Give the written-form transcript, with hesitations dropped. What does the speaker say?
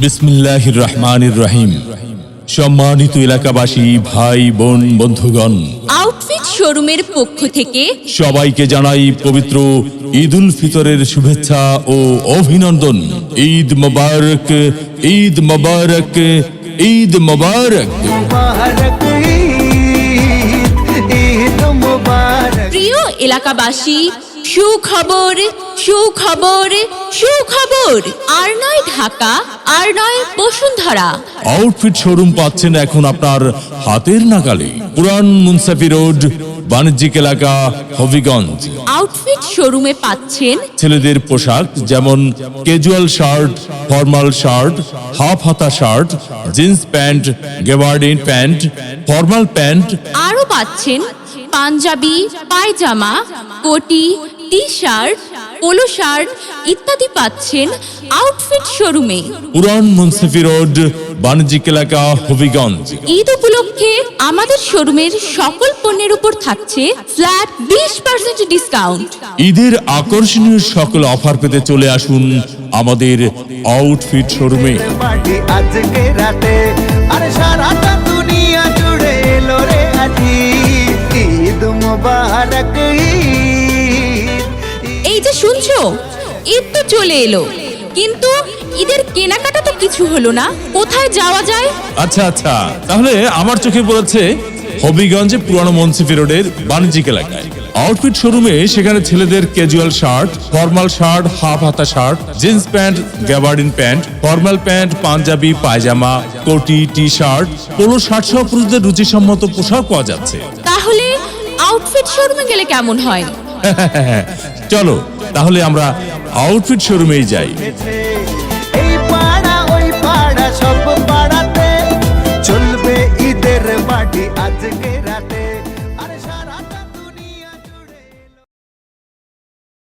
বিসমিল্লাহির রহমানির রহিম। সম্মানিত এলাকাবাসী, ভাই বোন, বন্ধুগণ, আউটফিট শোরুমের পক্ষ থেকে সবাইকে জানাই পবিত্র ঈদ উল ফিতরের শুভেচ্ছা ও অভিনন্দন। ঈদ মোবারক, ঈদ মোবারক, ঈদ মোবারক। প্রিয় এলাকাবাসী, সুখবর সুখবর সুখবর। আর নয় ঢাকা, আর নয় বসুন্ধরা। আউটফিট শোরুম পাচ্ছেন এখন আপনার হাতের নাগালে। পুরান মুন্সাফি রোড, বাণিজ্যিক এলাকা, হবিগঞ্জ। আউটফিট শোরুমে পাচ্ছেন ছেলেদের পোশাক যেমন casual shirt, formal shirt, half হাতা shirt, jeans pant, gabardine pant, formal pant. আরও পাচ্ছেন পাঞ্জাবি, পায়জামা, কোটি, টি শার্ট, পোলো শার্ট ইত্যাদি পাচ্ছেন আউটফিট শোরুমে। পুরান মুন্সিফি রোড, বাণিজ্যিক এলাকা, হবিগঞ্জ। ঈদ উপলক্ষে আমাদের শোরুমের সকল পণ্যের উপর থাকছে ফ্ল্যাট 20% ডিসকাউন্ট। ঈদের আকর্ষণীয় সকল অফার পেতে চলে আসুন আমাদের আউটফিট শোরুমে। আজকে রাতে আর সারাটা দুনিয়া জুড়ে এলো রে আজি ঈদ মোবারক। এই যে শুনছো, ঈদ তো চলে এলো, কিন্তু ঈদের কেনাকাটা তো কিছু হলো না। কোথায় যাওয়া যায়? আচ্ছা আচ্ছা, তাহলে আমার চোখে পড়েছে হবিগঞ্জে পুরানো মুন্সিফি রোডের বাণিজ্যিক এলাকায় আউটফিট শোরুমে। সেখানে ছেলেদের casual shirt, formal shirt, half হাতা shirt, jeans pant, gabardine pant, formal pant, পাঞ্জাবি, পায়জামা, কোটি, টি শার্ট, পোলো শার্ট সহ পুরুষদের রুচিসম্মত পোশাক পাওয়া যাচ্ছে। তাহলে আউটফিট শোরুমে গেলে কেমন হয়? চলো তাহলে আমরা আউটফিট শোরুমেই যাই।